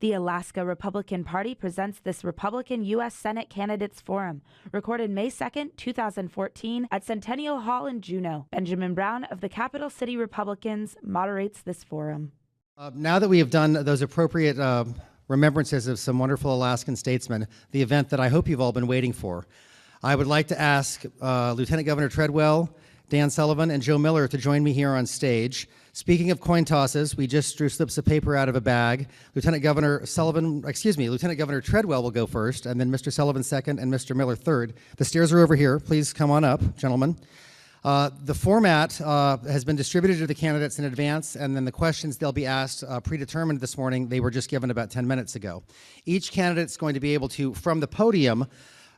The Alaska Republican Party presents this Republican U.S. Senate Candidates Forum, recorded May 2, 2014 at Centennial Hall in Juneau. Benjamin Brown of the Capital City Republicans moderates this forum. Now that we have done those appropriate remembrances of some wonderful Alaskan statesmen, the event that I hope you've all been waiting for, I would like to ask Lieutenant Governor Treadwell, Dan Sullivan, and Joe Miller to join me here on stage. Speaking of coin tosses, we just drew slips of paper out of a bag. Lieutenant Governor Treadwell will go first, and then Mr. Sullivan second, and Mr. Miller third. The stairs are over here. Please come on up, gentlemen. The format has been distributed to the candidates in advance, and then the questions they'll be asked predetermined this morning. They were just given about 10 minutes ago. Each candidate's going to be able to, from the podium,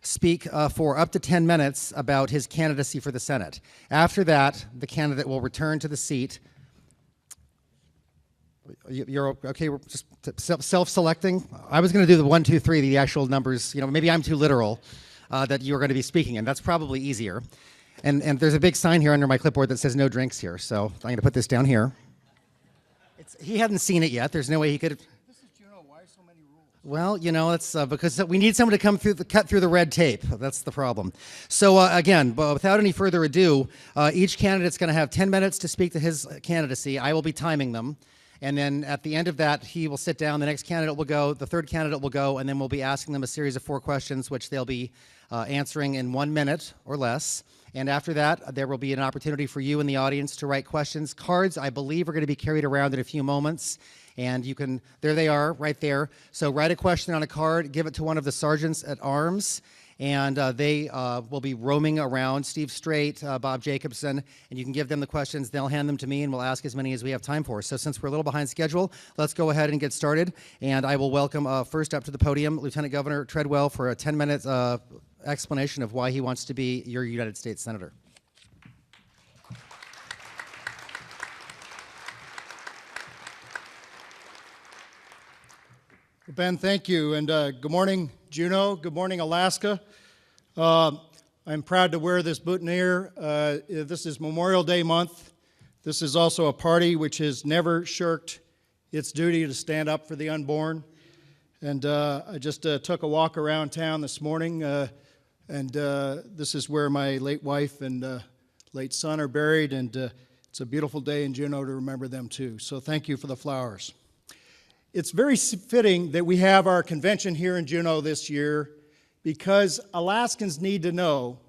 speak for up to 10 minutes about his candidacy for the Senate. After that, the candidate will return to the seat. You're okay? We're just self-selecting. I was going to do the 1, 2, 3, the actual numbers. You know, maybe I'm too literal that you're going to be speaking, and that's probably easier. And there's a big sign here under my clipboard that says no drinks here. So I'm going to put this down here. He hadn't seen it yet. There's no way he could. This is Juneau. Why so many rules? Well, you know, it's because we need someone to come through cut through the red tape. That's the problem. So again, but without any further ado, each candidate's going to have 10 minutes to speak to his candidacy. I will be timing them. And then at the end of that, he will sit down, the next candidate will go, the third candidate will go, and then we'll be asking them a series of 4 questions, which they'll be answering in 1 minute or less. And after that, there will be an opportunity for you in the audience to write questions. Cards, I believe, are going to be carried around in a few moments. And you can, there they are, right there. So write a question on a card, give it to one of the sergeants at arms, and they will be roaming around, Steve Strait, Bob Jacobson, and you can give them the questions. They'll hand them to me, and we'll ask as many as we have time for. So since we're a little behind schedule, let's go ahead and get started. And I will welcome first up to the podium, Lieutenant Governor Treadwell, for a 10-minute explanation of why he wants to be your United States Senator. Ben, thank you, and good morning, Juneau. Good morning, Alaska. I'm proud to wear this boutonniere. This is Memorial Day month. This is also a party which has never shirked its duty to stand up for the unborn. And I just took a walk around town this morning, and this is where my late wife and late son are buried, and it's a beautiful day in Juneau to remember them too. So thank you for the flowers. It's very fitting that we have our convention here in Juneau this year because Alaskans need to know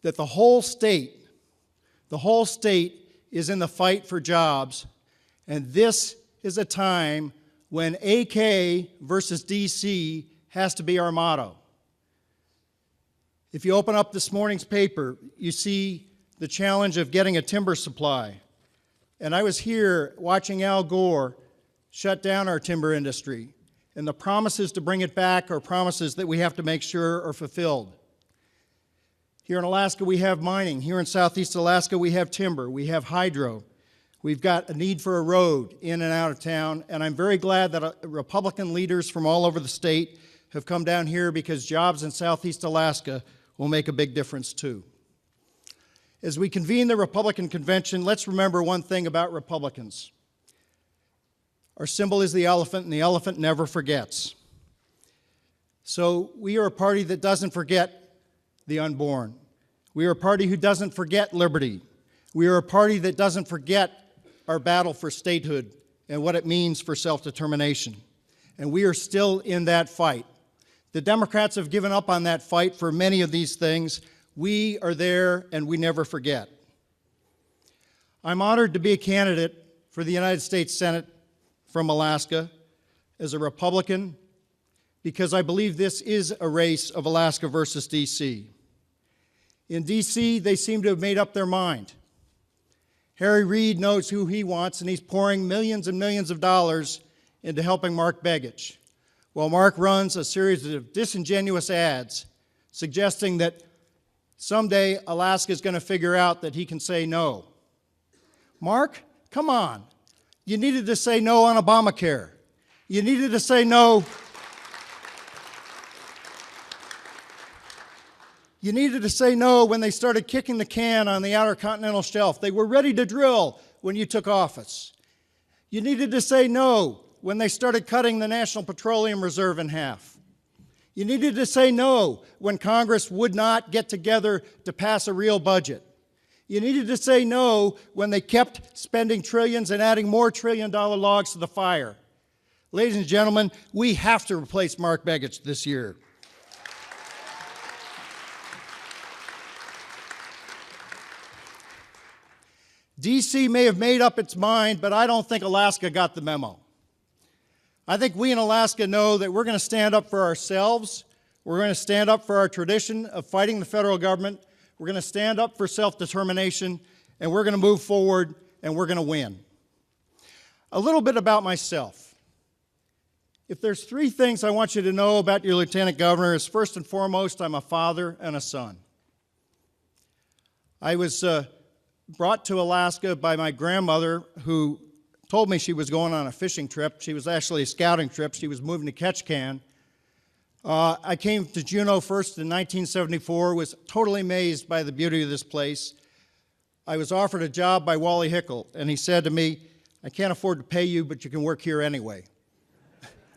that the whole state is in the fight for jobs, and this is a time when AK versus DC has to be our motto. If you open up this morning's paper, you see the challenge of getting a timber supply. And I was here watching Al Gore shut down our timber industry, and the promises to bring it back are promises that we have to make sure are fulfilled. Here in Alaska, we have mining. Here in Southeast Alaska, we have timber. We have hydro. We've got a need for a road in and out of town, and I'm very glad that Republican leaders from all over the state have come down here because jobs in Southeast Alaska will make a big difference too. As we convene the Republican convention, let's remember one thing about Republicans. Our symbol is the elephant, and the elephant never forgets. So we are a party that doesn't forget the unborn. We are a party who doesn't forget liberty. We are a party that doesn't forget our battle for statehood and what it means for self-determination. And we are still in that fight. The Democrats have given up on that fight for many of these things. We are there, and we never forget. I'm honored to be a candidate for the United States Senate from Alaska as a Republican because I believe this is a race of Alaska versus DC. In DC, they seem to have made up their mind. Harry Reid knows who he wants, and he's pouring millions and millions of dollars into helping Mark Begich, while Mark runs a series of disingenuous ads suggesting that someday Alaska is going to figure out that he can say no. Mark, come on. You needed to say no on Obamacare. You needed to say no. You needed to say no when they started kicking the can on the Outer Continental Shelf. They were ready to drill when you took office. You needed to say no when they started cutting the National Petroleum Reserve in half. You needed to say no when Congress would not get together to pass a real budget. You needed to say no when they kept spending trillions and adding more trillion-dollar logs to the fire. Ladies and gentlemen, we have to replace Mark Begich this year. D.C. may have made up its mind, but I don't think Alaska got the memo. I think we in Alaska know that we're going to stand up for ourselves. We're going to stand up for our tradition of fighting the federal government. We're going to stand up for self-determination, and we're going to move forward, and we're going to win. A little bit about myself. If there's three things I want you to know about your Lieutenant Governor, is first and foremost, I'm a father and a son. I was brought to Alaska by my grandmother, who told me she was going on a fishing trip. She was actually a scouting trip. She was moving to Ketchikan. I came to Juneau first in 1974, was totally amazed by the beauty of this place. I was offered a job by Wally Hickel, and he said to me, "I can't afford to pay you, but you can work here anyway."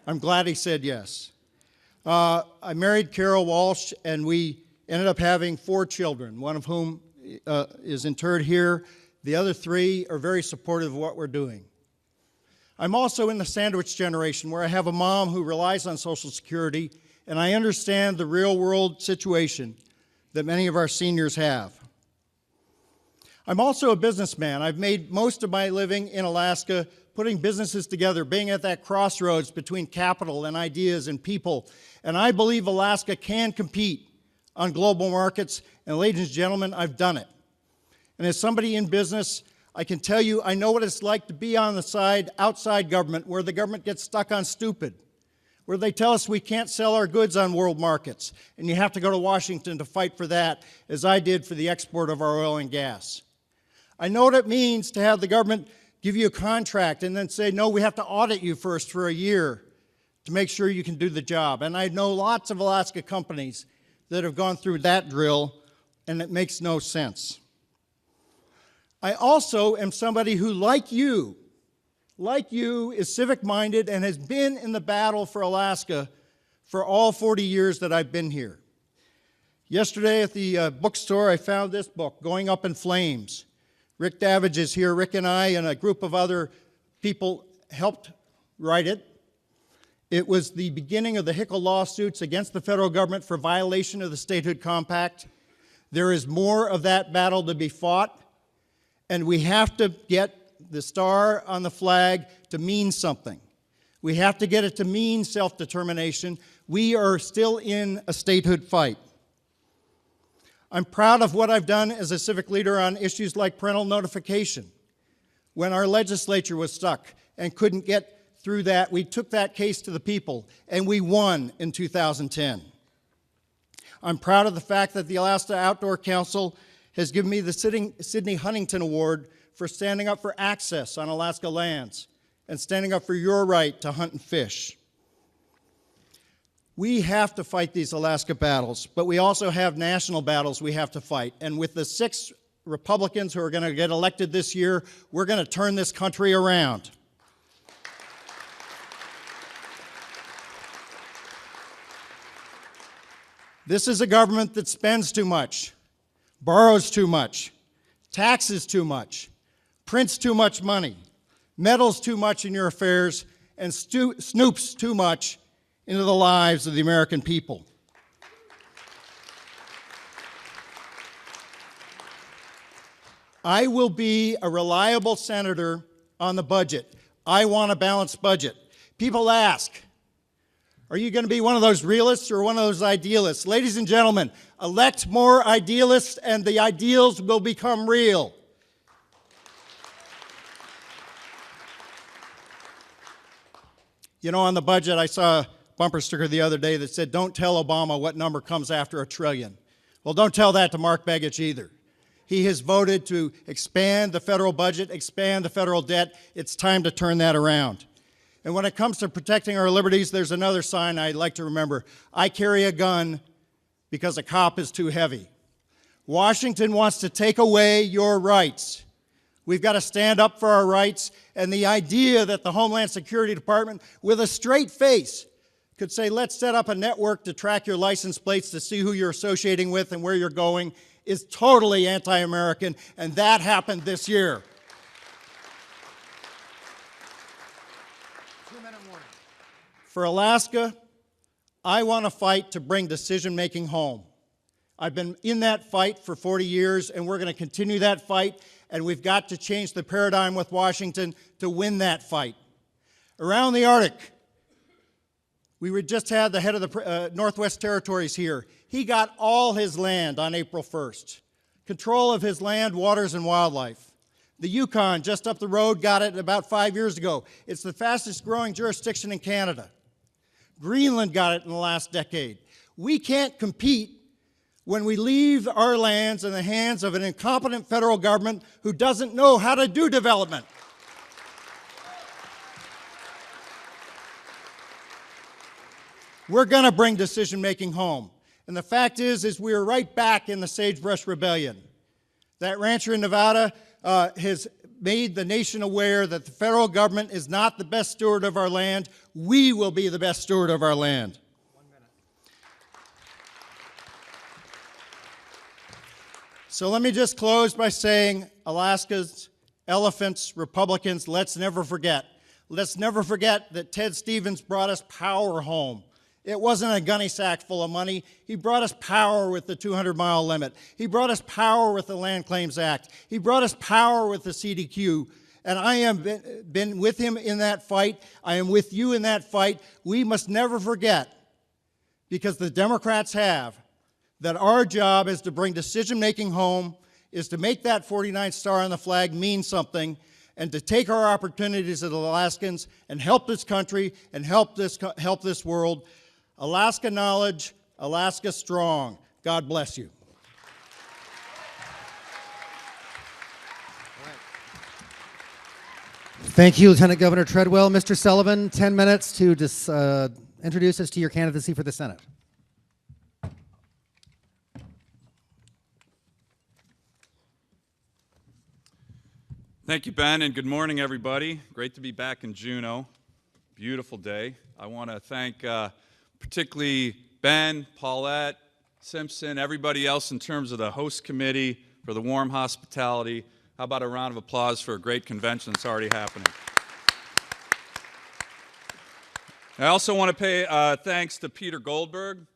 I'm glad he said yes. I married Carol Walsh, and we ended up having 4 children, one of whom is interred here. The other 3 are very supportive of what we're doing. I'm also in the sandwich generation, where I have a mom who relies on Social Security, and I understand the real-world situation that many of our seniors have. I'm also a businessman. I've made most of my living in Alaska putting businesses together, being at that crossroads between capital and ideas and people. And I believe Alaska can compete on global markets, and ladies and gentlemen, I've done it. And as somebody in business, I can tell you I know what it's like to be on the side outside government, where the government gets stuck on stupid, where they tell us we can't sell our goods on world markets, and you have to go to Washington to fight for that, as I did for the export of our oil and gas. I know what it means to have the government give you a contract and then say, no, we have to audit you first for a year to make sure you can do the job. And I know lots of Alaska companies that have gone through that drill, and it makes no sense. I also am somebody who, like you, is civic-minded and has been in the battle for Alaska for all 40 years that I've been here. Yesterday at the bookstore, I found this book, Going Up in Flames. Rick Davidge is here. Rick and I and a group of other people helped write it. It was the beginning of the Hickel lawsuits against the federal government for violation of the Statehood Compact. There is more of that battle to be fought, and we have to get the star on the flag to mean something. We have to get it to mean self-determination. We are still in a statehood fight. I'm proud of what I've done as a civic leader on issues like parental notification. When our legislature was stuck and couldn't get through that, we took that case to the people, and we won in 2010. I'm proud of the fact that the Alaska Outdoor Council has given me the Sidney Huntington Award for standing up for access on Alaska lands and standing up for your right to hunt and fish. We have to fight these Alaska battles, but we also have national battles we have to fight. And with the 6 Republicans who are going to get elected this year, we're going to turn this country around. This is a government that spends too much, borrows too much, taxes too much, prints too much money, meddles too much in your affairs, and snoops too much into the lives of the American people. I will be a reliable senator on the budget. I want a balanced budget. People ask, are you going to be one of those realists or one of those idealists? Ladies and gentlemen, elect more idealists and the ideals will become real. You know, on the budget, I saw a bumper sticker the other day that said, don't tell Obama what number comes after $1 trillion. Well, don't tell that to Mark Begich either. He has voted to expand the federal budget, expand the federal debt. It's time to turn that around. And when it comes to protecting our liberties, there's another sign I'd like to remember. I carry a gun because a cop is too heavy. Washington wants to take away your rights. We've got to stand up for our rights, and the idea that the Homeland Security Department, with a straight face, could say, let's set up a network to track your license plates to see who you're associating with and where you're going, is totally anti-American, and that happened this year. 2-minute warning. For Alaska, I want to fight to bring decision-making home. I've been in that fight for 40 years, and we're going to continue that fight, and we've got to change the paradigm with Washington to win that fight. Around the Arctic, we just had the head of the Northwest Territories here. He got all his land on April 1st. Control of his land, waters, and wildlife. The Yukon, just up the road, got it about 5 years ago. It's the fastest growing jurisdiction in Canada. Greenland got it in the last decade. We can't compete when we leave our lands in the hands of an incompetent federal government who doesn't know how to do development. We're going to bring decision-making home. And the fact is we are right back in the Sagebrush Rebellion. That rancher in Nevada has made the nation aware that the federal government is not the best steward of our land. We will be the best steward of our land. 1 minute. So let me just close by saying, Alaska's elephants, Republicans, let's never forget. Let's never forget that Ted Stevens brought us power home. It wasn't a gunny sack full of money. He brought us power with the 200-mile limit. He brought us power with the Land Claims Act. He brought us power with the CDQ. And I have been with him in that fight. I am with you in that fight. We must never forget, because the Democrats have, that our job is to bring decision-making home, is to make that 49th star on the flag mean something, and to take our opportunities as Alaskans and help this country and help this world. Alaska knowledge, Alaska strong. God bless you. Thank you, Lieutenant Governor Treadwell. Mr. Sullivan, 10 minutes to introduce us to your candidacy for the Senate. Thank you, Ben, and good morning, everybody. Great to be back in Juneau. Beautiful day. I want to thank particularly Ben, Paulette, Simpson, everybody else in terms of the host committee for the warm hospitality. How about a round of applause for a great convention that's already happening? I also want to pay thanks to Peter Goldberg,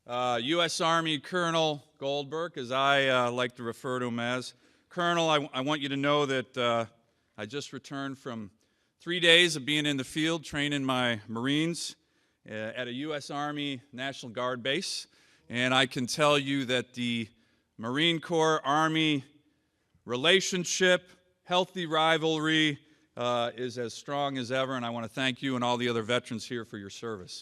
U.S. Army Colonel Goldberg, as I like to refer to him as. Colonel, I want you to know that I just returned from 3 days of being in the field training my Marines at a U.S. Army National Guard base, and I can tell you that the Marine Corps-Army relationship, healthy rivalry, is as strong as ever, and I want to thank you and all the other veterans here for your service.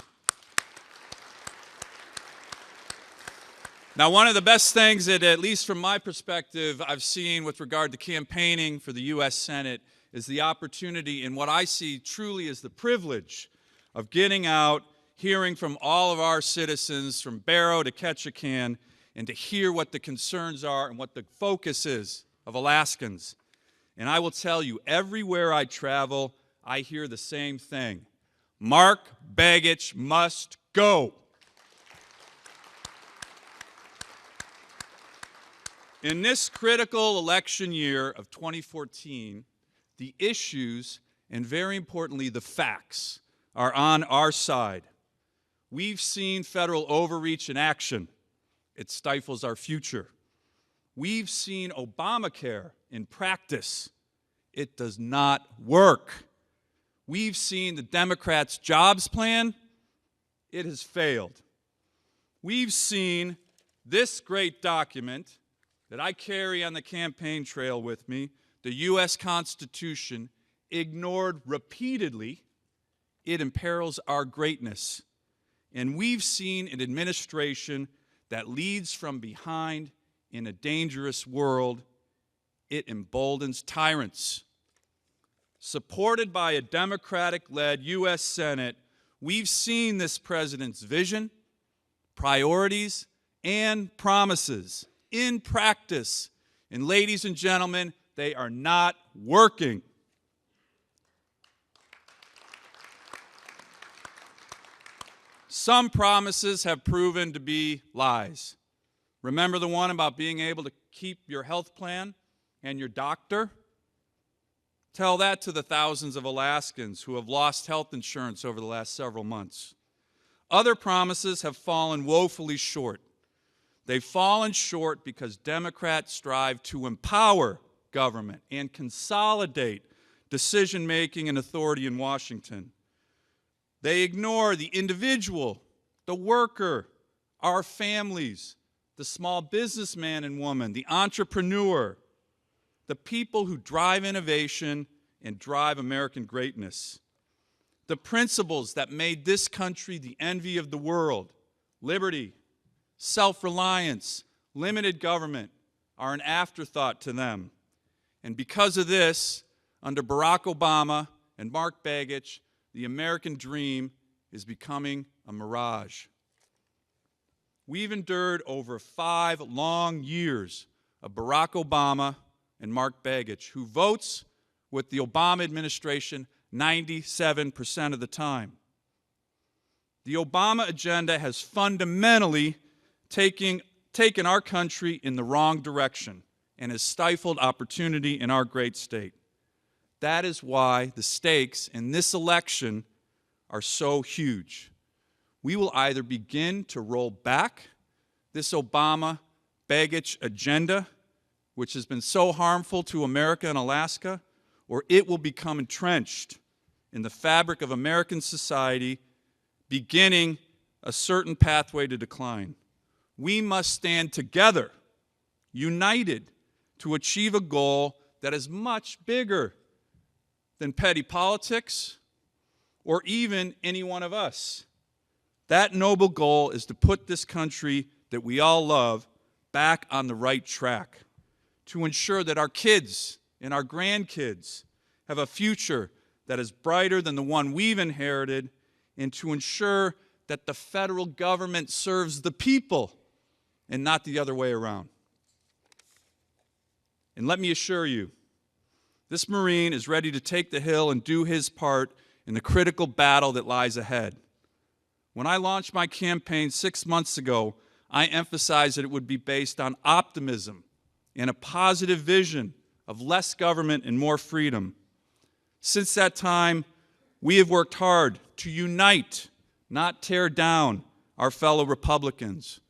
Now, one of the best things that, at least from my perspective, I've seen with regard to campaigning for the U.S. Senate is the opportunity and what I see truly as the privilege of getting out, hearing from all of our citizens from Barrow to Ketchikan, and to hear what the concerns are and what the focus is of Alaskans. And I will tell you, everywhere I travel, I hear the same thing. Mark Begich must go. In this critical election year of 2014, the issues, and very importantly, the facts, are on our side. We've seen federal overreach in action. It stifles our future. We've seen Obamacare in practice. It does not work. We've seen the Democrats' jobs plan. It has failed. We've seen this great document that I carry on the campaign trail with me, the U.S. Constitution, ignored repeatedly. It imperils our greatness. And we've seen an administration that leads from behind in a dangerous world. It emboldens tyrants. Supported by a Democratic-led U.S. Senate, we've seen this president's vision, priorities, and promises in practice. And ladies and gentlemen, they are not working. Some promises have proven to be lies. Remember the one about being able to keep your health plan and your doctor? Tell that to the thousands of Alaskans who have lost health insurance over the last several months. Other promises have fallen woefully short. They've fallen short because Democrats strive to empower government and consolidate decision-making and authority in Washington. They ignore the individual, the worker, our families, the small businessman and woman, the entrepreneur, the people who drive innovation and drive American greatness. The principles that made this country the envy of the world, liberty, self-reliance, limited government, are an afterthought to them. And because of this, under Barack Obama and Mark Begich, the American dream is becoming a mirage. We've endured over 5 long years of Barack Obama and Mark Begich, who votes with the Obama administration 97% of the time. The Obama agenda has fundamentally taken our country in the wrong direction and has stifled opportunity in our great state. That is why the stakes in this election are so huge. We will either begin to roll back this Obama-Begich agenda, which has been so harmful to America and Alaska, or it will become entrenched in the fabric of American society, beginning a certain pathway to decline. We must stand together, united, to achieve a goal that is much bigger than petty politics or even any one of us. That noble goal is to put this country that we all love back on the right track, to ensure that our kids and our grandkids have a future that is brighter than the one we've inherited, and to ensure that the federal government serves the people and not the other way around. And let me assure you, this Marine is ready to take the hill and do his part in the critical battle that lies ahead. When I launched my campaign 6 months ago, I emphasized that it would be based on optimism and a positive vision of less government and more freedom. Since that time, we have worked hard to unite, not tear down, our fellow Republicans.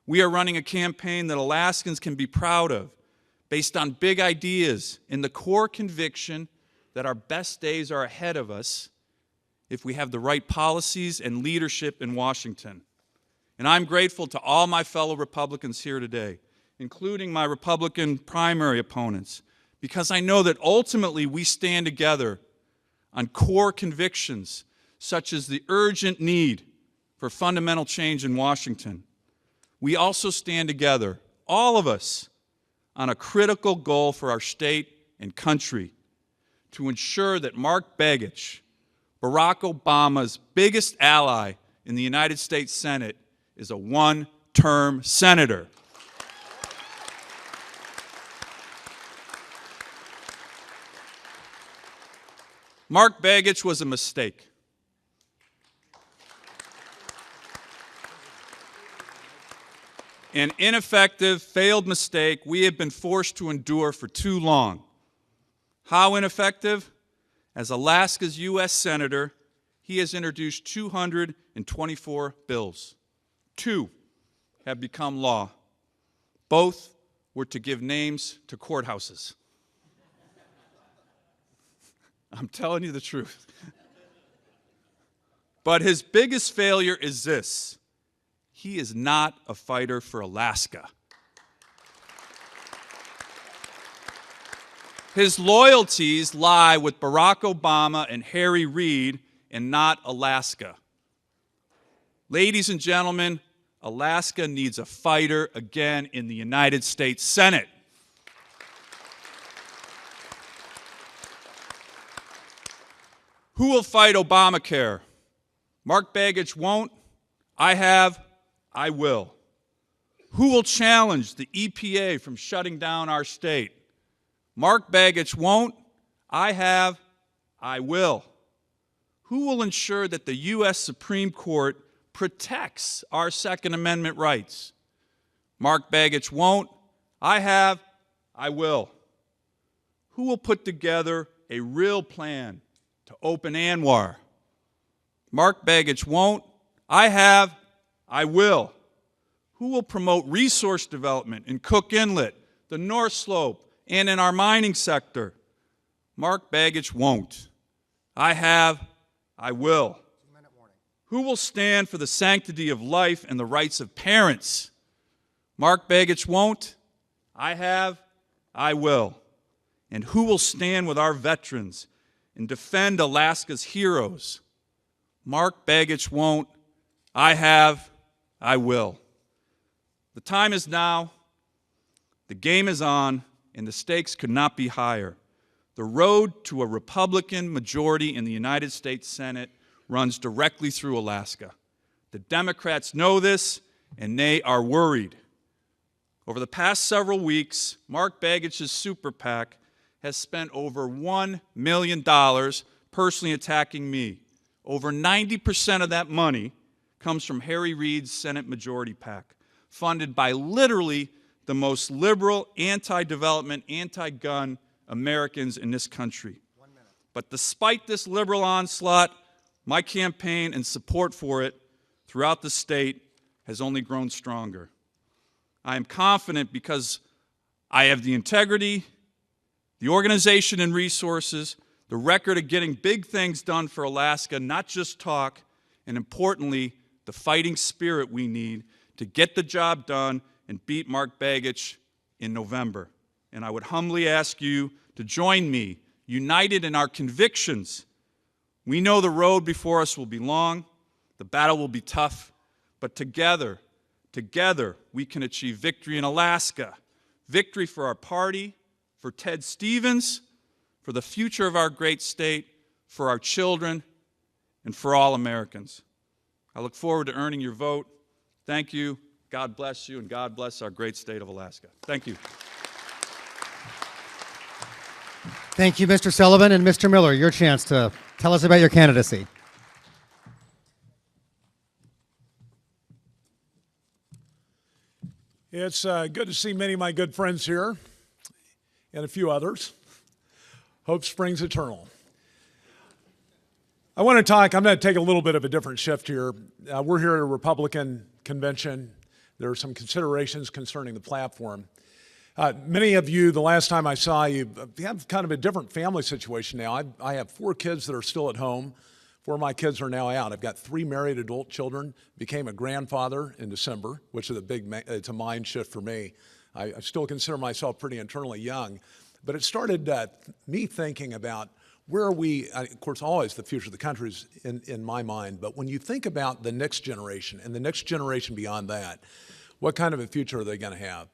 We are running a campaign that Alaskans can be proud of, based on big ideas and the core conviction that our best days are ahead of us if we have the right policies and leadership in Washington. And I'm grateful to all my fellow Republicans here today, including my Republican primary opponents, because I know that ultimately we stand together on core convictions such as the urgent need for fundamental change in Washington. We also stand together, all of us, on a critical goal for our state and country, to ensure that Mark Begich, Barack Obama's biggest ally in the United States Senate, is a one-term senator. Mark Begich was a mistake. An ineffective, failed mistake we have been forced to endure for too long. How ineffective? As Alaska's U.S. Senator, he has introduced 224 bills. 2 have become law. Both were to give names to courthouses. I'm telling you the truth. But his biggest failure is this: he is not a fighter for Alaska. His loyalties lie with Barack Obama and Harry Reid and not Alaska. Ladies and gentlemen, Alaska needs a fighter again in the United States Senate. Who will fight Obamacare? Mark Begich won't. I have. I will. Who will challenge the EPA from shutting down our state? Mark Begich won't. I have. I will. Who will ensure that the U.S. Supreme Court protects our Second Amendment rights? Mark Begich won't. I have. I will. Who will put together a real plan to open Anwar? Mark Begich won't. I have. I will. Who will promote resource development in Cook Inlet, the North Slope, and in our mining sector? Mark Begich won't. I have. I will. Who will stand for the sanctity of life and the rights of parents? Mark Begich won't. I have. I will. And who will stand with our veterans and defend Alaska's heroes? Mark Begich won't. I have. I will. The time is now. The game is on, and the stakes could not be higher. The road to a Republican majority in the United States Senate runs directly through Alaska. The Democrats know this, and they are worried. Over the past several weeks, Mark Begich's super PAC has spent over $1 million personally attacking me. Over 90% of that money comes from Harry Reid's Senate Majority PAC, funded by literally the most liberal, anti-development, anti-gun Americans in this country. But despite this liberal onslaught, my campaign and support for it throughout the state has only grown stronger. I am confident because I have the integrity, the organization and resources, the record of getting big things done for Alaska, not just talk, and importantly, the fighting spirit we need to get the job done and beat Mark Begich in November. And I would humbly ask you to join me, united in our convictions. We know the road before us will be long, the battle will be tough, but together, we can achieve victory in Alaska, victory for our party, for Ted Stevens, for the future of our great state, for our children, and for all Americans. I look forward to earning your vote. Thank you. God bless you, and God bless our great state of Alaska. Thank you. Thank you, Mr. Sullivan. And Mr. Miller, your chance to tell us about your candidacy. It's good to see many of my good friends here and a few others. Hope springs eternal. I'm going to take a little bit of a different shift here. We're here at a Republican convention. There are some considerations concerning the platform. Many of you, the last time I saw you, have kind of a different family situation now. I have 4 kids that are still at home. 4 of my kids are now out. I've got 3 married adult children, became a grandfather in December, which is it's a mind shift for me. I still consider myself pretty internally young, but it started me thinking about where are we, of course, always the future of the country is in my mind, but when you think about the next generation and the next generation beyond that, what kind of a future are they going to have?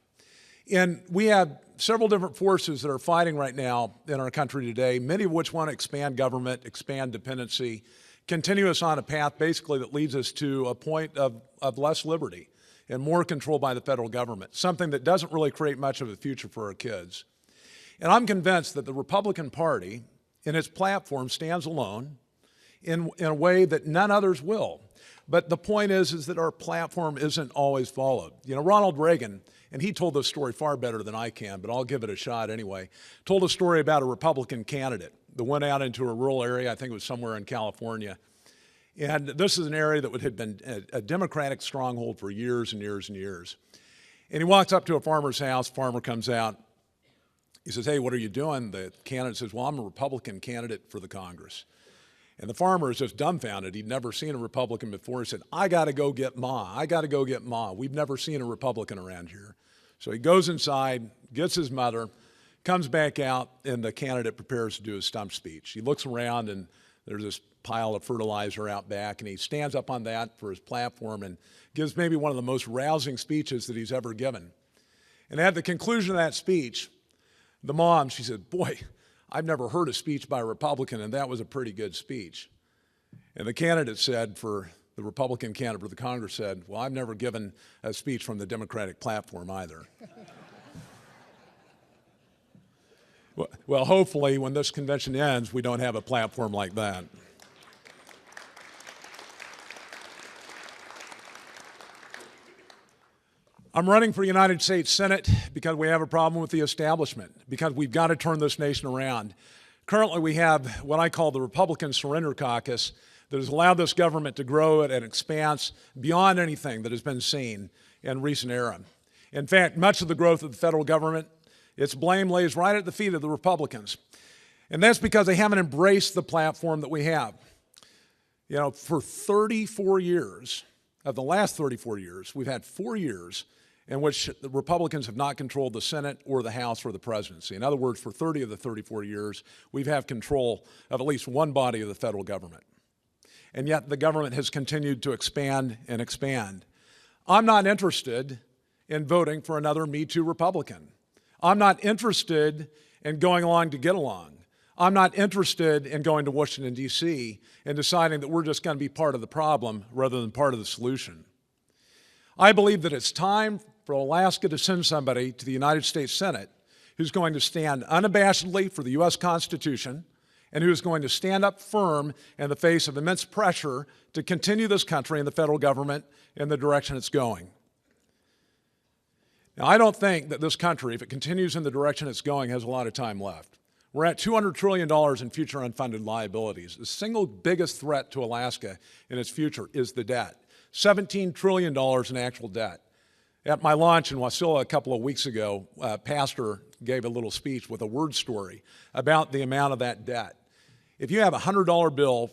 And we have several different forces that are fighting right now in our country today, many of which want to expand government, expand dependency, continue us on a path basically that leads us to a point of less liberty and more control by the federal government, something that doesn't really create much of a future for our kids. And I'm convinced that the Republican Party, in its platform, stands alone in a way that none others will. But the point is that our platform isn't always followed. You know, Ronald Reagan, and he told this story far better than I can, but I'll give it a shot anyway, told a story about a Republican candidate that went out into a rural area, I think it was somewhere in California. And this is an area that had been a Democratic stronghold for years and years and years. And he walks up to a farmer's house, farmer comes out. He says, "Hey, what are you doing?" The candidate says, "Well, I'm a Republican candidate for the Congress." And the farmer is just dumbfounded. He'd never seen a Republican before. He said, "I got to go get Ma. I got to go get Ma. We've never seen a Republican around here." So he goes inside, gets his mother, comes back out, and the candidate prepares to do his stump speech. He looks around, and there's this pile of fertilizer out back, and he stands up on that for his platform and gives maybe one of the most rousing speeches that he's ever given. And at the conclusion of that speech, the mom, she said, "Boy, I've never heard a speech by a Republican, and that was a pretty good speech." And the candidate said, for the Republican candidate for the Congress said, "Well, I've never given a speech from the Democratic platform either." Well, hopefully when this convention ends, we don't have a platform like that. I'm running for United States Senate because we have a problem with the establishment, because we've got to turn this nation around. Currently, we have what I call the Republican Surrender Caucus that has allowed this government to grow at an expanse beyond anything that has been seen in recent era. In fact, much of the growth of the federal government, its blame lays right at the feet of the Republicans. And that's because they haven't embraced the platform that we have. You know, for 34 years, of the last 34 years, we've had 4 years in which the Republicans have not controlled the Senate or the House or the presidency. In other words, for 30 of the 34 years, we've had control of at least one body of the federal government. And yet the government has continued to expand and expand. I'm not interested in voting for another Me Too Republican. I'm not interested in going along to get along. I'm not interested in going to Washington, D.C. and deciding that we're just going to be part of the problem rather than part of the solution. I believe that it's time for Alaska to send somebody to the United States Senate who's going to stand unabashedly for the U.S. Constitution and who is going to stand up firm in the face of immense pressure to continue this country and the federal government in the direction it's going. Now, I don't think that this country, if it continues in the direction it's going, has a lot of time left. We're at $200 trillion in future unfunded liabilities. The single biggest threat to Alaska in its future is the debt. $17 trillion in actual debt. At my launch in Wasilla a couple of weeks ago, a pastor gave a little speech with a word story about the amount of that debt. If you have a $100 bill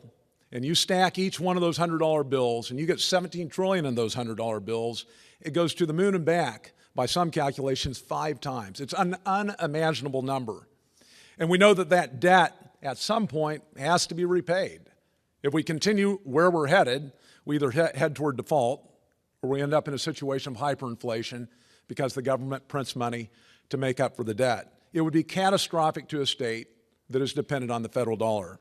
and you stack each one of those $100 bills and you get $17 trillion in those $100 bills, it goes to the moon and back by some calculations 5 times. It's an unimaginable number. And we know that that debt at some point has to be repaid. If we continue where we're headed, we either head toward default or we end up in a situation of hyperinflation because the government prints money to make up for the debt. It would be catastrophic to a state that is dependent on the federal dollar.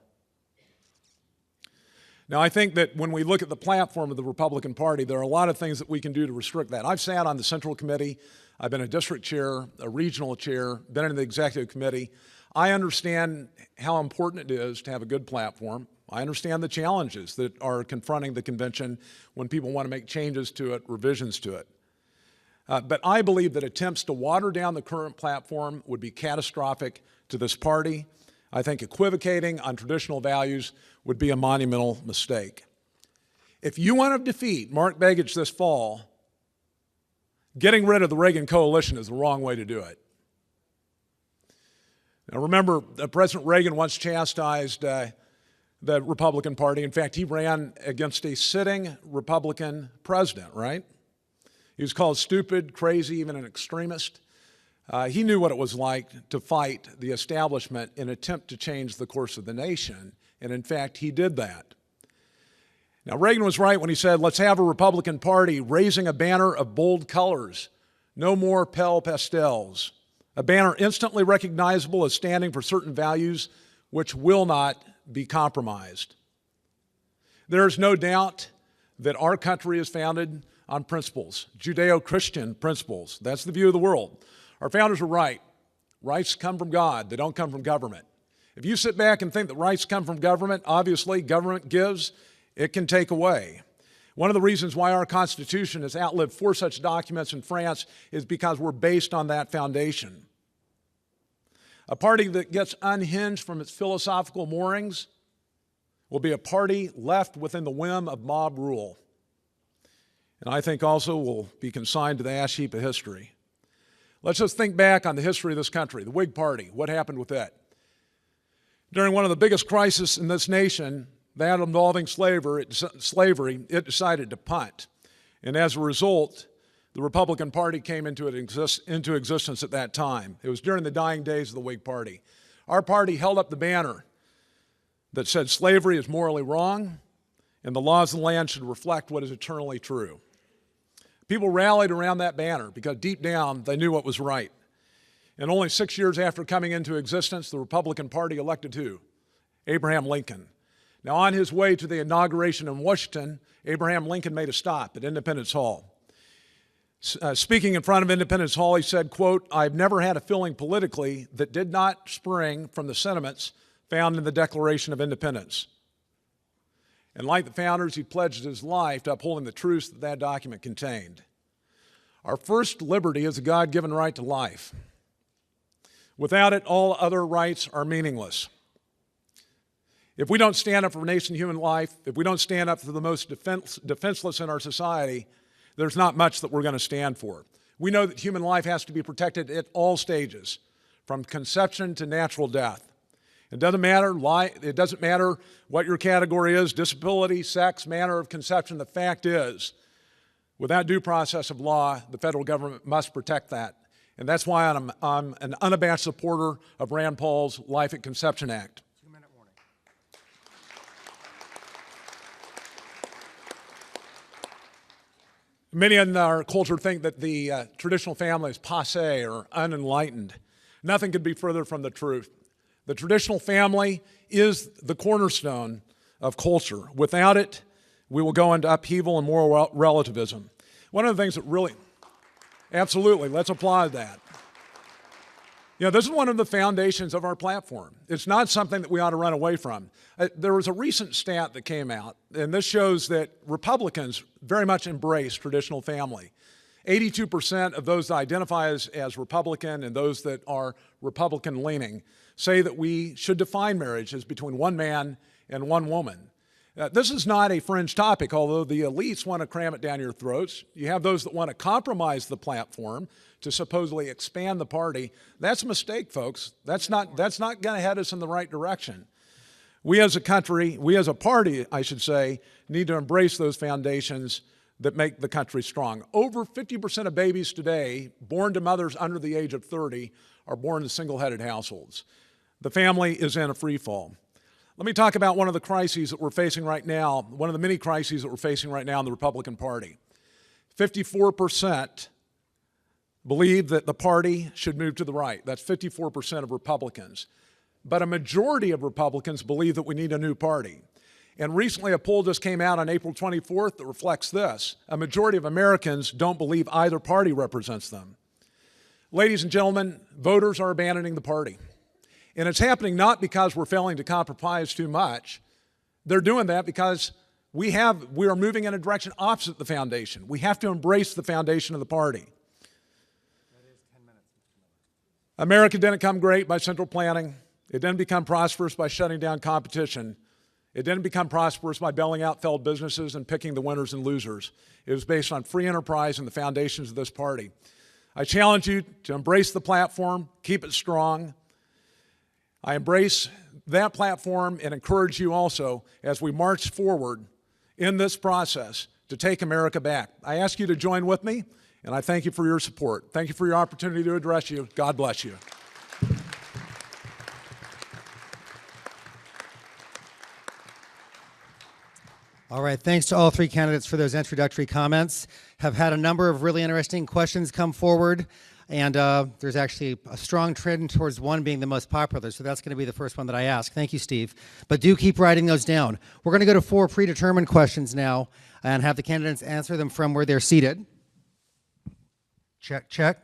Now, I think that when we look at the platform of the Republican Party, there are a lot of things that we can do to restrict that. I've sat on the Central Committee. I've been a district chair, a regional chair, been in the executive committee. I understand how important it is to have a good platform. I understand the challenges that are confronting the convention when people want to make changes to it, revisions to it. But I believe that attempts to water down the current platform would be catastrophic to this party. I think equivocating on traditional values would be a monumental mistake. If you want to defeat Mark Begich this fall, getting rid of the Reagan coalition is the wrong way to do it. Now remember, President Reagan once chastised the Republican Party. In fact, he ran against a sitting Republican president, right? He was called stupid, crazy, even an extremist. He knew what it was like to fight the establishment in an attempt to change the course of the nation, and in fact, he did that. Now, Reagan was right when he said, let's have a Republican Party raising a banner of bold colors, no more pale pastels, a banner instantly recognizable as standing for certain values which will not be compromised. There is no doubt that our country is founded on principles, Judeo-Christian principles. That's the view of the world. Our founders were right. Rights come from God. They don't come from government. If you sit back and think that rights come from government, obviously government gives, it can take away. One of the reasons why our Constitution has outlived 4 such documents in France is because we're based on that foundation. A party that gets unhinged from its philosophical moorings will be a party left within the whim of mob rule. And I think also will be consigned to the ash heap of history. Let's just think back on the history of this country, the Whig Party. What happened with it? During one of the biggest crises in this nation, that involving slavery, it decided to punt. And as a result, the Republican Party came into existence at that time. It was during the dying days of the Whig Party. Our party held up the banner that said slavery is morally wrong and the laws of the land should reflect what is eternally true. People rallied around that banner because deep down they knew what was right. And only 6 years after coming into existence, the Republican Party elected who? Abraham Lincoln. Now, on his way to the inauguration in Washington, Abraham Lincoln made a stop at Independence Hall. Speaking in front of Independence Hall, he said, quote, "I've never had a feeling politically that did not spring from the sentiments found in the Declaration of Independence." And like the founders, he pledged his life to upholding the truths that that document contained. Our first liberty is a God-given right to life. Without it, all other rights are meaningless. If we don't stand up for nation human life, if we don't stand up for the most defenseless in our society, there's not much that we're going to stand for. We know that human life has to be protected at all stages, from conception to natural death. It doesn't matter what your category is, disability, sex, manner of conception. The fact is, without due process of law, the federal government must protect that. And that's why I'm an unabashed supporter of Rand Paul's Life at Conception Act. 2-minute warning. Many in our culture think that the traditional family is passé or unenlightened. Nothing could be further from the truth. The traditional family is the cornerstone of culture. Without it, we will go into upheaval and moral relativism. One of the things that really, absolutely, let's applaud that. You know, this is one of the foundations of our platform. It's not something that we ought to run away from. There was a recent stat that came out, and this shows that Republicans very much embrace traditional family. 82% of those that identify as Republican and those that are Republican-leaning say that we should define marriage as between one man and one woman. This is not a fringe topic, although the elites want to cram it down your throats. You have those that want to compromise the platform to supposedly expand the party. That's a mistake, folks. That's not going to head us in the right direction. We as a country, we as a party, I should say, need to embrace those foundations that make the country strong. Over 50% of babies today born to mothers under the age of 30 are born in single-headed households. The family is in a free fall. Let me talk about one of the crises that we're facing right now, one of the many crises that we're facing right now in the Republican Party. 54% believe that the party should move to the right. That's 54% of Republicans. But a majority of Republicans believe that we need a new party. And recently a poll just came out on April 24th that reflects this. A majority of Americans don't believe either party represents them. Ladies and gentlemen, voters are abandoning the party. And it's happening not because we're failing to compromise too much. They're doing that because we are moving in a direction opposite the foundation. We have to embrace the foundation of the party. That is 10 minutes, Mr. Miller. America didn't come great by central planning. It didn't become prosperous by shutting down competition. It didn't become prosperous by bailing out failed businesses and picking the winners and losers. It was based on free enterprise and the foundations of this party. I challenge you to embrace the platform, keep it strong. I embrace that platform and encourage you also, as we march forward in this process, to take America back. I ask you to join with me, and I thank you for your support. Thank you for your opportunity to address you. God bless you. All right, thanks to all three candidates for those introductory comments. Have had a number of really interesting questions come forward, and there's actually a strong trend towards one being the most popular, so that's going to be the first one that I ask. Thank you, Steve. But do keep writing those down. We're going to go to 4 predetermined questions now and have the candidates answer them from where they're seated. Check, check.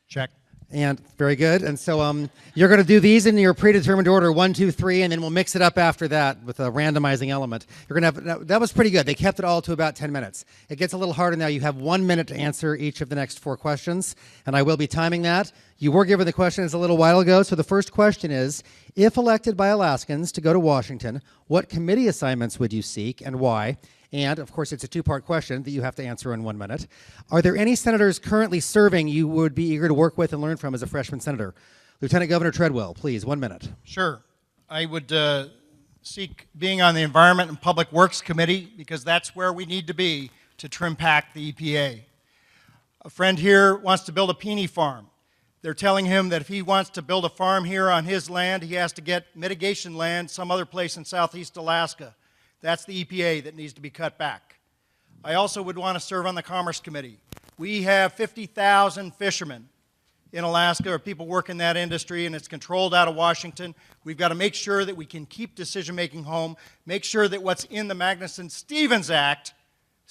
Check. And very good. And so you're going to do these in your predetermined order, 1, 2, 3, and then we'll mix it up after that with a randomizing element. You're going to have, that was pretty good. They kept it all to about 10 minutes. It gets a little harder now. You have 1 minute to answer each of the next 4 questions, and I will be timing that. You were given the questions a little while ago, so the first question is, if elected by Alaskans to go to Washington, what committee assignments would you seek and why? And, of course, it's a 2-part question that you have to answer in 1 minute. Are there any senators currently serving you would be eager to work with and learn from as a freshman senator? Lieutenant Governor Treadwell, please, 1 minute. Sure. I would seek being on the Environment and Public Works Committee because that's where we need to be to trim pack the EPA. A friend here wants to build a peony farm. They're telling him that if he wants to build a farm here on his land, he has to get mitigation land some other place in southeast Alaska. That's the EPA that needs to be cut back. I also would want to serve on the Commerce Committee. We have 50,000 fishermen in Alaska, or people work in that industry, and it's controlled out of Washington. We've got to make sure that we can keep decision-making home, make sure that what's in the Magnuson-Stevens Act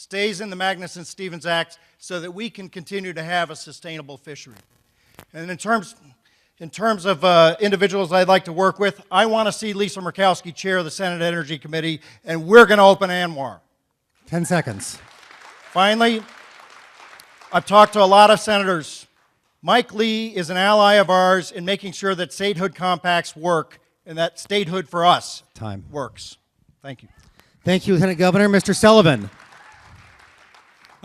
stays in the Magnuson-Stevens Act so that we can continue to have a sustainable fishery. And in terms of individuals I'd like to work with, I want to see Lisa Murkowski chair the Senate Energy Committee, and we're going to open ANWR. 10 seconds. Finally, I've talked to a lot of senators. Mike Lee is an ally of ours in making sure that statehood compacts work and that statehood for us works. Thank you. Thank you, Lieutenant Governor. Mr. Sullivan.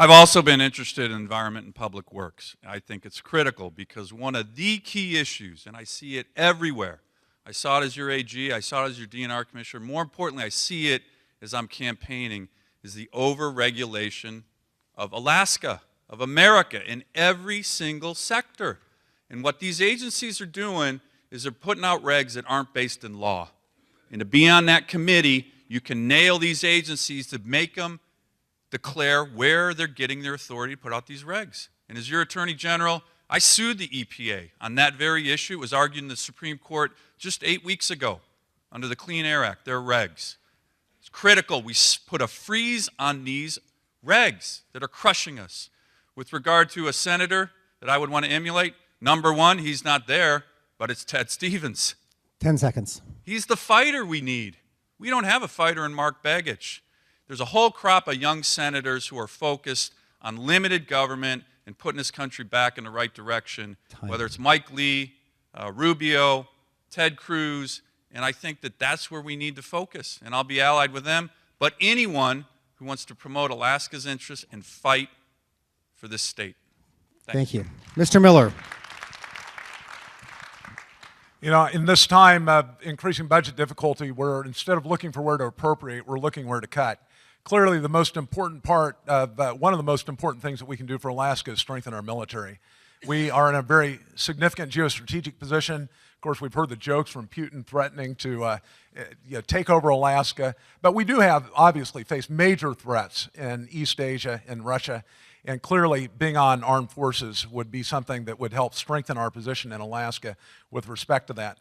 I've also been interested in environment and public works. I think it's critical because one of the key issues, and I see it everywhere, I saw it as your AG, I saw it as your DNR commissioner, more importantly, I see it as I'm campaigning, is the over-regulation of Alaska, of America, in every single sector. And what these agencies are doing is they're putting out regs that aren't based in law. And to be on that committee, you can nail these agencies to make them declare where they're getting their authority to put out these regs. And as your Attorney General, I sued the EPA on that very issue. It was argued in the Supreme Court just 8 weeks ago under the Clean Air Act, their regs. It's critical we put a freeze on these regs that are crushing us. With regard to a senator that I would want to emulate, number one, he's not there, but it's Ted Stevens. 10 seconds. He's the fighter we need. We don't have a fighter in Mark Begich. There's a whole crop of young senators who are focused on limited government and putting this country back in the right direction, whether it's Mike Lee, Rubio, Ted Cruz, and I think that that's where we need to focus, and I'll be allied with them, but anyone who wants to promote Alaska's interests and fight for this state. Thank you. Mr. Miller. You know, in this time of increasing budget difficulty, where instead of looking for where to appropriate, we're looking where to cut. Clearly, the most important part of one of the most important things that we can do for Alaska is strengthen our military. We are in a very significant geostrategic position. Of course, we've heard the jokes from Putin threatening to take over Alaska, but we do have obviously faced major threats in East Asia and Russia. And clearly, being on armed forces would be something that would help strengthen our position in Alaska with respect to that.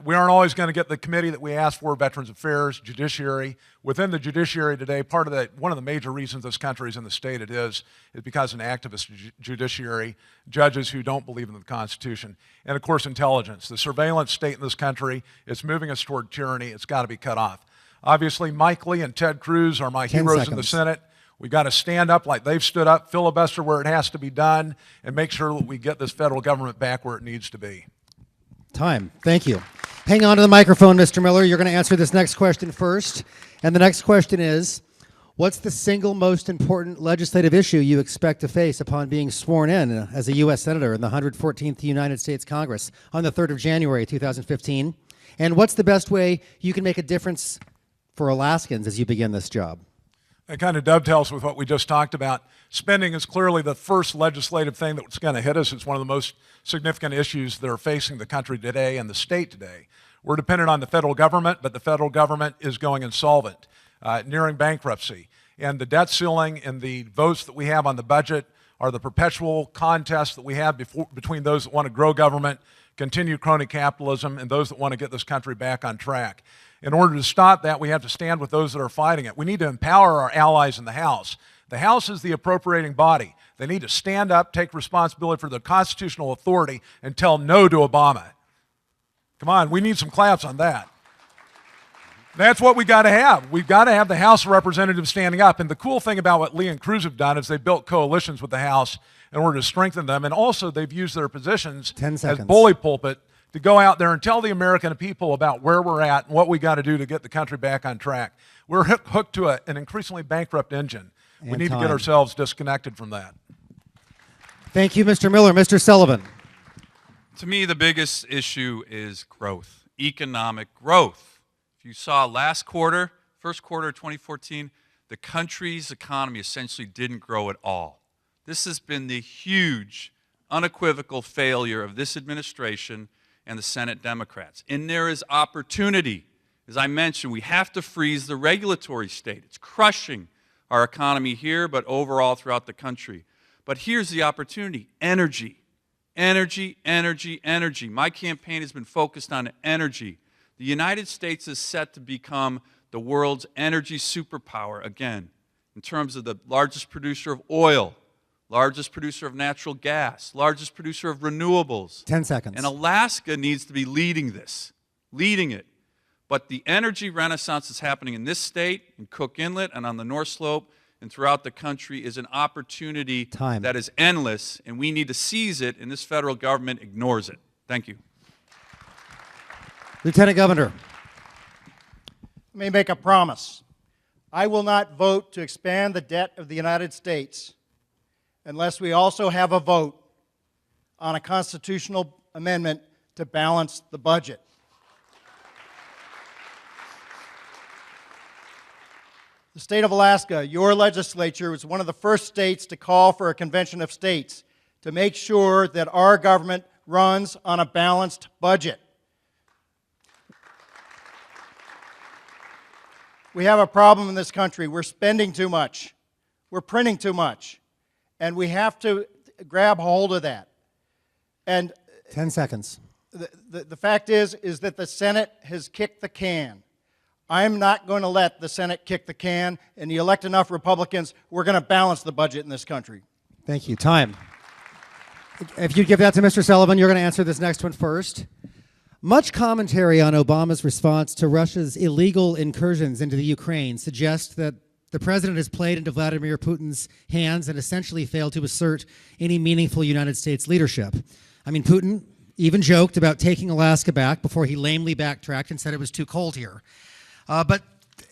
We aren't always going to get the committee that we asked for, Veterans Affairs, Judiciary. Within the Judiciary today, one of the major reasons this country is in the state it is because of an activist judiciary, judges who don't believe in the Constitution. And of course, intelligence. The surveillance state in this country is moving us toward tyranny. It's got to be cut off. Obviously, Mike Lee and Ted Cruz are my heroes in the Senate. We've got to stand up like they've stood up, filibuster where it has to be done, and make sure that we get this federal government back where it needs to be. Time. Thank you. Hang on to the microphone, Mr. Miller. You're going to answer this next question first. And the next question is, what's the single most important legislative issue you expect to face upon being sworn in as a U.S. Senator in the 114th United States Congress on the 3rd of January, 2015? And what's the best way you can make a difference for Alaskans as you begin this job? It kind of dovetails with what we just talked about. Spending is clearly the first legislative thing that's going to hit us. It's one of the most significant issues that are facing the country today and the state today. We're dependent on the federal government, but the federal government is going insolvent, nearing bankruptcy. And the debt ceiling and the votes that we have on the budget are the perpetual contest that we have between those that want to grow government, continue crony capitalism, and those that want to get this country back on track. In order to stop that, we have to stand with those that are fighting it. We need to empower our allies in the House. The House is the appropriating body. They need to stand up, take responsibility for their constitutional authority, and tell no to Obama. Come on, we need some claps on that. That's what we got to have. We've got to have the House of Representatives standing up. And the cool thing about what Lee and Cruz have done is they've built coalitions with the House in order to strengthen them. And also they've used their positions as bully pulpit to go out there and tell the American people about where we're at and what we got to do to get the country back on track. We're hooked to an increasingly bankrupt engine. We need to get ourselves disconnected from that. Thank you, Mr. Miller. Mr. Sullivan. To me, the biggest issue is growth, economic growth. If you saw last quarter, first quarter of 2014, the country's economy essentially didn't grow at all. This has been the huge, unequivocal failure of this administration and the Senate Democrats. And there is opportunity. As I mentioned, we have to freeze the regulatory state. It's crushing our economy here, but overall throughout the country. But here's the opportunity: energy. Energy, energy, energy. My campaign has been focused on energy. The United States is set to become the world's energy superpower again. in terms of the largest producer of oil, largest producer of natural gas, largest producer of renewables. 10 seconds. And Alaska needs to be leading this, leading it. But the energy renaissance that's happening in this state, in Cook Inlet, and on the North Slope, and throughout the country is an opportunity that is endless, and we need to seize it, and this federal government ignores it. Thank you. Lieutenant Governor. Let me make a promise. I will not vote to expand the debt of the United States unless we also have a vote on a constitutional amendment to balance the budget. The state of Alaska, your legislature, was one of the first states to call for a convention of states to make sure that our government runs on a balanced budget. We have a problem in this country. We're spending too much. We're printing too much. And we have to grab hold of that. And 10 seconds. The fact is that the Senate has kicked the can. I'm not going to let the Senate kick the can, and you elect enough Republicans, we're going to balance the budget in this country. Thank you. Time. If you'd give that to Mr. Sullivan, you're going to answer this next one first. Much commentary on Obama's response to Russia's illegal incursions into the Ukraine suggests that the president has played into Vladimir Putin's hands and essentially failed to assert any meaningful United States leadership. I mean, Putin even joked about taking Alaska back before he lamely backtracked and said it was too cold here. But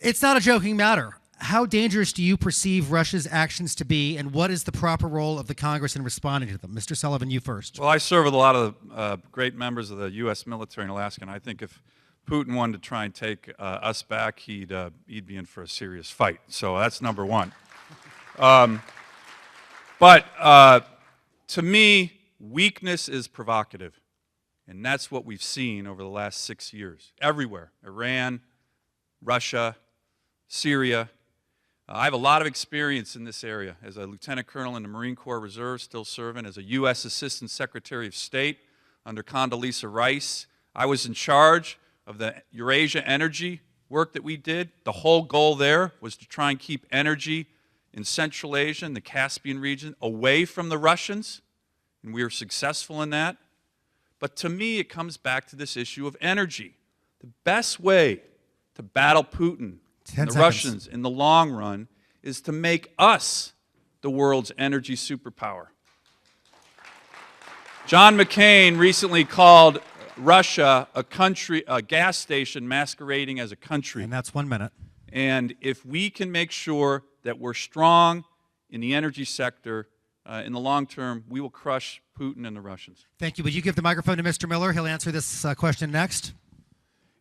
it's not a joking matter. How dangerous do you perceive Russia's actions to be, and what is the proper role of the Congress in responding to them? Mr. Sullivan, you first. Well, I serve with a lot of great members of the U.S. military in Alaska, and I think if Putin wanted to try and take us back, he'd be in for a serious fight. So that's number one. But to me, weakness is provocative, and that's what we've seen over the last 6 years, everywhere. Iran, Russia, Syria. I have a lot of experience in this area as a lieutenant colonel in the Marine Corps Reserve, still serving as a U.S. Assistant Secretary of State under Condoleezza Rice. I was in charge of the Eurasia energy work that we did. The whole goal there was to try and keep energy in Central Asia and the Caspian region away from the Russians, and we were successful in that. But to me, it comes back to this issue of energy. The best way to battle Putin and the Russians in the long run is to make us the world's energy superpower. John McCain recently called Russia a gas station masquerading as a country. And that's 1 minute. And if we can make sure that we're strong in the energy sector in the long term, we will crush Putin and the Russians. Thank you. Would you give the microphone to Mr. Miller? He'll answer this question next.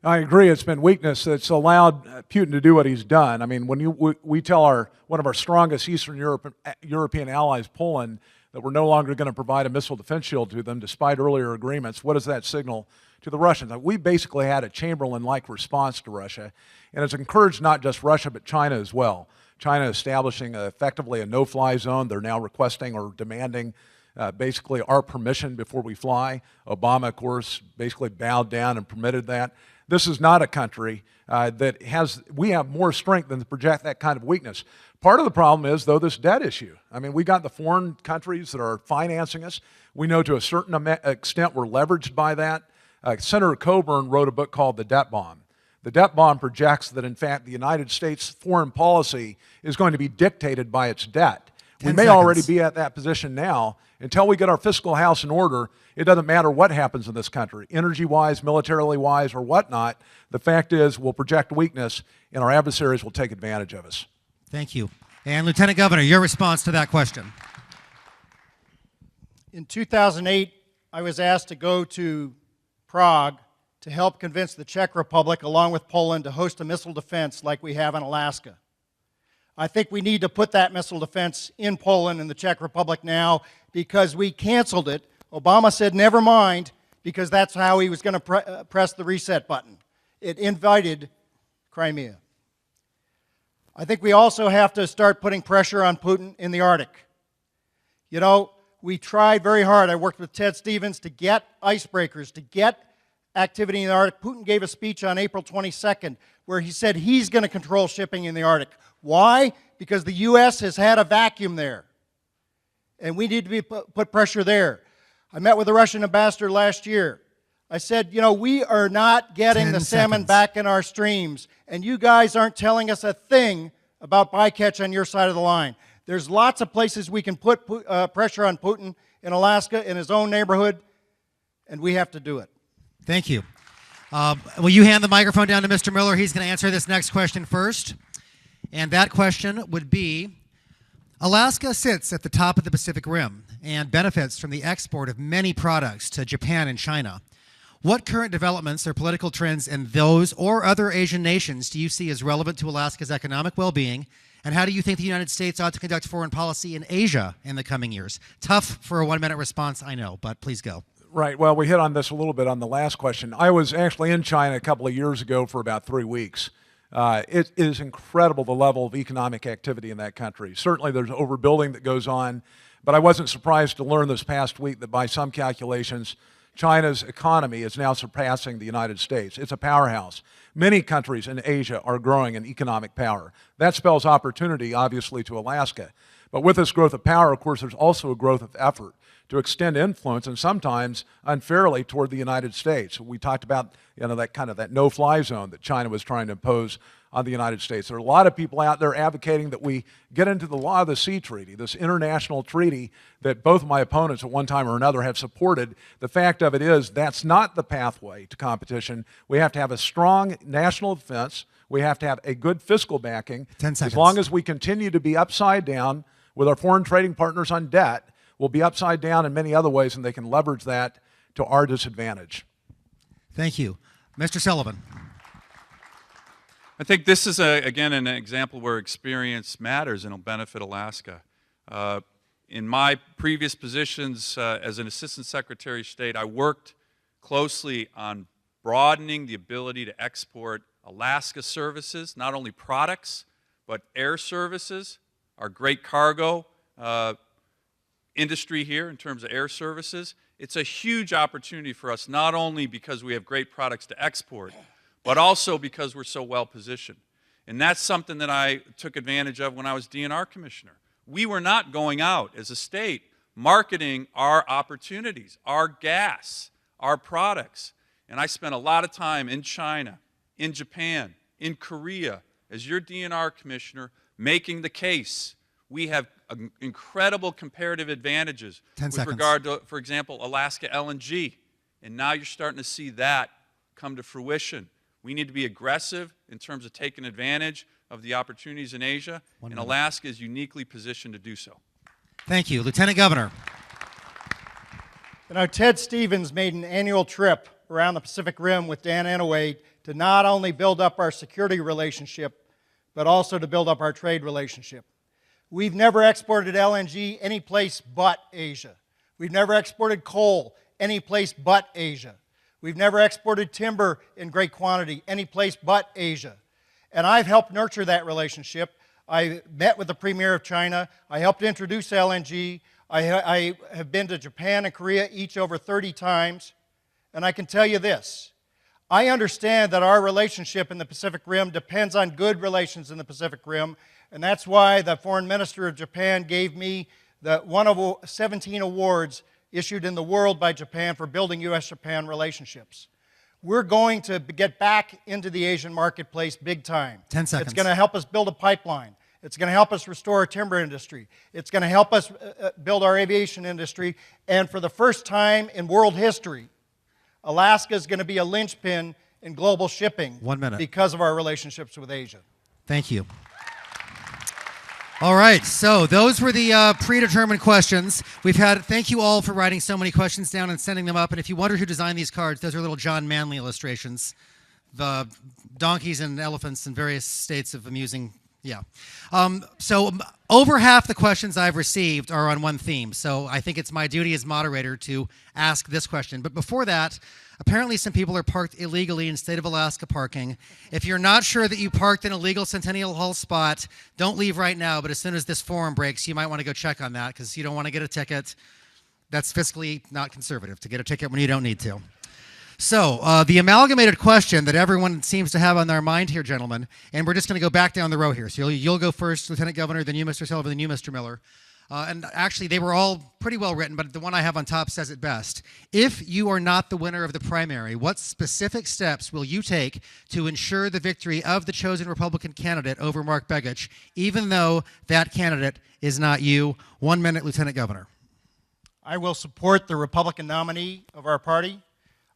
I agree. It's been weakness that's allowed Putin to do what he's done. I mean, when we tell one of our strongest Eastern European allies, Poland, that we're no longer going to provide a missile defense shield to them despite earlier agreements, what does that signal to the Russians? We basically had a Chamberlain-like response to Russia, and it's encouraged not just Russia but China as well. China establishing effectively a no-fly zone. They're now requesting or demanding basically our permission before we fly. Obama, of course, basically bowed down and permitted that. This is not a country we have more strength than to project that kind of weakness. Part of the problem is, though, this debt issue. I mean, we got the foreign countries that are financing us. We know to a certain extent we're leveraged by that. Senator Coburn wrote a book called The Debt Bomb. The debt bomb projects that, in fact, the United States foreign policy is going to be dictated by its debt. We may already be at that position now. Until we get our fiscal house in order, it doesn't matter what happens in this country, energy-wise, militarily-wise, or whatnot. The fact is we'll project weakness, and our adversaries will take advantage of us. Thank you. And Lieutenant Governor, your response to that question. In 2008, I was asked to go to Prague to help convince the Czech Republic, along with Poland, to host a missile defense like we have in Alaska. I think we need to put that missile defense in Poland and the Czech Republic now because we canceled it. Obama said, never mind, because that's how he was going to press the reset button. It invited Crimea. I think we also have to start putting pressure on Putin in the Arctic. You know, we tried very hard. I worked with Ted Stevens to get icebreakers, to get activity in the Arctic. Putin gave a speech on April 22nd where he said he's going to control shipping in the Arctic. Why? because the U.S. has had a vacuum there. And we need to be put pressure there. I met with the Russian ambassador last year. I said, you know, we are not getting the salmon back in our streams, and you guys aren't telling us a thing about bycatch on your side of the line. There's lots of places we can put pressure on Putin in Alaska, in his own neighborhood, and we have to do it. Thank you. Will you hand the microphone down to Mr. Miller? He's going to answer this next question first. And that question would be, Alaska sits at the top of the Pacific Rim and benefits from the export of many products to Japan and China. What current developments or political trends in those or other Asian nations do you see as relevant to Alaska's economic well-being, and how do you think the United States ought to conduct foreign policy in Asia in the coming years? Tough for a one-minute response, I know, but please go. Right. Well, we hit on this a little bit on the last question. I was actually in China a couple of years ago for about 3 weeks. It is incredible the level of economic activity in that country. Certainly there's overbuilding that goes on, but I wasn't surprised to learn this past week that by some calculations, China's economy is now surpassing the United States. It's a powerhouse. Many countries in Asia are growing in economic power. That spells opportunity, obviously, to Alaska. But with this growth of power, of course, there's also a growth of effort to extend influence, and sometimes unfairly, toward the United States. We talked about, you know, that no-fly zone that China was trying to impose on the United States. There are a lot of people out there advocating that we get into the Law of the Sea Treaty, this international treaty that both my opponents at one time or another have supported. The fact of it is that's not the pathway to competition. We have to have a strong national defense. We have to have a good fiscal backing. 10 seconds. As long as we continue to be upside down with our foreign trading partners on debt, we'll be upside down in many other ways, and they can leverage that to our disadvantage. Thank you. Mr. Sullivan. I think this is, again, an example where experience matters and will benefit Alaska. In my previous positions as an Assistant Secretary of State, I worked closely on broadening the ability to export Alaska services, not only products, but air services, our great cargo industry here in terms of air services. It's a huge opportunity for us, not only because we have great products to export, but also because we're so well positioned. And that's something that I took advantage of when I was DNR Commissioner. We were not going out as a state marketing our opportunities, our gas, our products. And I spent a lot of time in China, in Japan, in Korea, as your DNR Commissioner, making the case. We have incredible comparative advantages with regard to, for example, Alaska LNG. And now you're starting to see that come to fruition. We need to be aggressive in terms of taking advantage of the opportunities in Asia, and Alaska is uniquely positioned to do so. Thank you. Lieutenant Governor. You know, Ted Stevens made an annual trip around the Pacific Rim with Dan Inouye to not only build up our security relationship, but also to build up our trade relationship. We've never exported LNG any place but Asia. We've never exported coal any place but Asia. We've never exported timber in great quantity any place but Asia. And I've helped nurture that relationship. I met with the Premier of China. I helped introduce LNG. I have been to Japan and Korea each over 30 times. And I can tell you this. I understand that our relationship in the Pacific Rim depends on good relations in the Pacific Rim. And that's why the Foreign Minister of Japan gave me one of 17 awards issued in the world by Japan for building U.S.-Japan relationships. We're going to get back into the Asian marketplace big time. 10 seconds. It's going to help us build a pipeline. It's going to help us restore our timber industry. It's going to help us build our aviation industry. And for the first time in world history, Alaska is going to be a linchpin in global shipping 1 minute. because of our relationships with Asia. Thank you. All right, so those were the predetermined questions. Thank you all for writing so many questions down and sending them up. And if you wonder who designed these cards, those are little John Manley illustrations. The donkeys and elephants in various states of amusing, yeah. So over half the questions I've received are on one theme. So I think it's my duty as moderator to ask this question. But before that, apparently some people are parked illegally in state of Alaska parking. If you're not sure that you parked in a legal Centennial Hall spot, don't leave right now. But as soon as this forum breaks, you might want to go check on that because you don't want to get a ticket. That's fiscally not conservative to get a ticket when you don't need to. So, the amalgamated question that everyone seems to have on their mind here, gentlemen, and we're just going to go back down the row here. So you'll go first, Lieutenant Governor, then you, Mr. Sullivan, then you, Mr. Miller. And actually, they were all pretty well written, but the one I have on top says it best. If you are not the winner of the primary, what specific steps will you take to ensure the victory of the chosen Republican candidate over Mark Begich, even though that candidate is not you? 1 minute, Lieutenant Governor. I will support the Republican nominee of our party.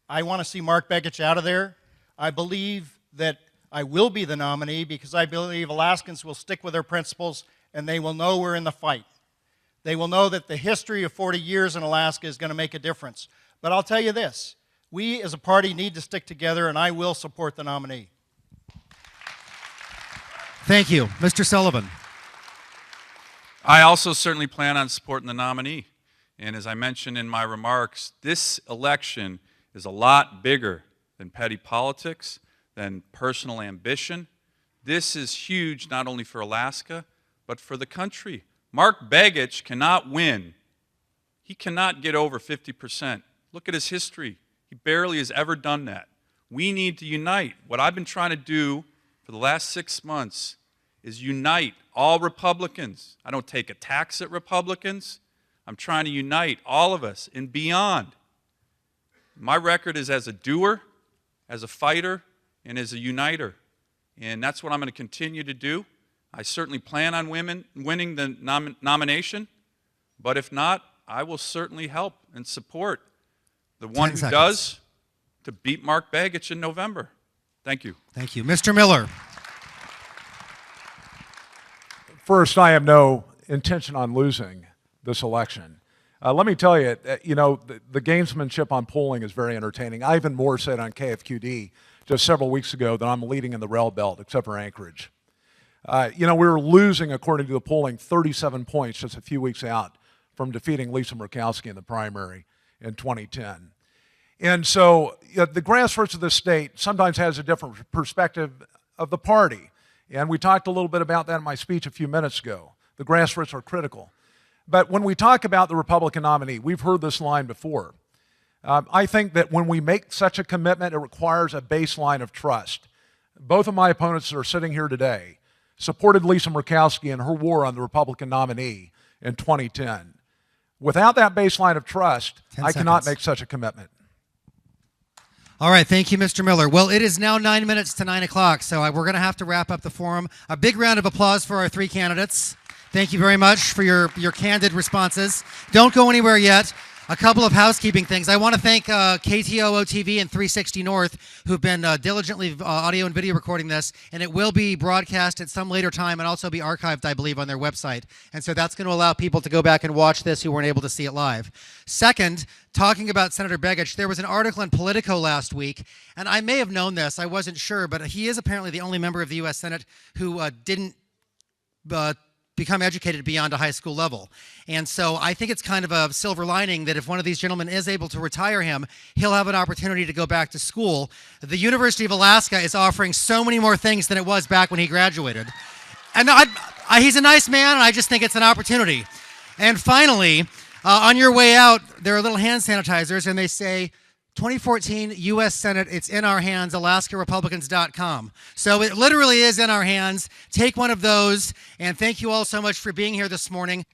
I want to see Mark Begich out of there. I believe that I will be the nominee because I believe Alaskans will stick with their principles and they will know we're in the fight. They will know that the history of 40 years in Alaska is going to make a difference. But I'll tell you this, we as a party need to stick together, and I will support the nominee. Thank you. Mr. Sullivan. I also certainly plan on supporting the nominee. And as I mentioned in my remarks, this election is a lot bigger than petty politics, than personal ambition. This is huge not only for Alaska, but for the country. Mark Begich cannot win. He cannot get over 50%. Look at his history. He barely has ever done that. We need to unite. What I've been trying to do for the last 6 months is unite all Republicans. I don't take attacks at Republicans. I'm trying to unite all of us and beyond. My record is as a doer, as a fighter, and as a uniter. And that's what I'm going to continue to do. I certainly plan on winning the nomination, but if not, I will certainly help and support the one who does to beat Mark Begich in November. Thank you. Thank you. Mr. Miller. First, I have no intention on losing this election. Let me tell you, the gamesmanship on polling is very entertaining. I even more said on KFQD just several weeks ago that I'm leading in the rail belt, except for Anchorage. We were losing, according to the polling, 37 points just a few weeks out from defeating Lisa Murkowski in the primary in 2010. And so the grassroots of the state sometimes has a different perspective of the party. And we talked a little bit about that in my speech a few minutes ago. The grassroots are critical. But when we talk about the Republican nominee, we've heard this line before. I think that when we make such a commitment, it requires a baseline of trust. Both of my opponents that are sitting here today supported Lisa Murkowski in her war on the Republican nominee in 2010. Without that baseline of trust, I cannot make such a commitment. All right, thank you, Mr. Miller. Well, it is now 9 minutes to 9 o'clock, so we're going to have to wrap up the forum. A big round of applause for our three candidates. Thank you very much for your candid responses. Don't go anywhere yet. A couple of housekeeping things. I want to thank KTOO TV and 360 North, who've been diligently audio and video recording this, and it will be broadcast at some later time and also be archived, I believe, on their website. And so that's going to allow people to go back and watch this who weren't able to see it live. Second, talking about Senator Begich, there was an article in Politico last week, and I may have known this, I wasn't sure, but he is apparently the only member of the U.S. Senate who didn't become educated beyond a high school level. And so I think it's kind of a silver lining that if one of these gentlemen is able to retire him, he'll have an opportunity to go back to school. The University of Alaska is offering so many more things than it was back when he graduated. And he's a nice man, and I just think it's an opportunity. And finally, on your way out, there are little hand sanitizers, and they say, 2014 U.S. Senate, it's in our hands, AlaskaRepublicans.com. So it literally is in our hands. Take one of those, and thank you all so much for being here this morning.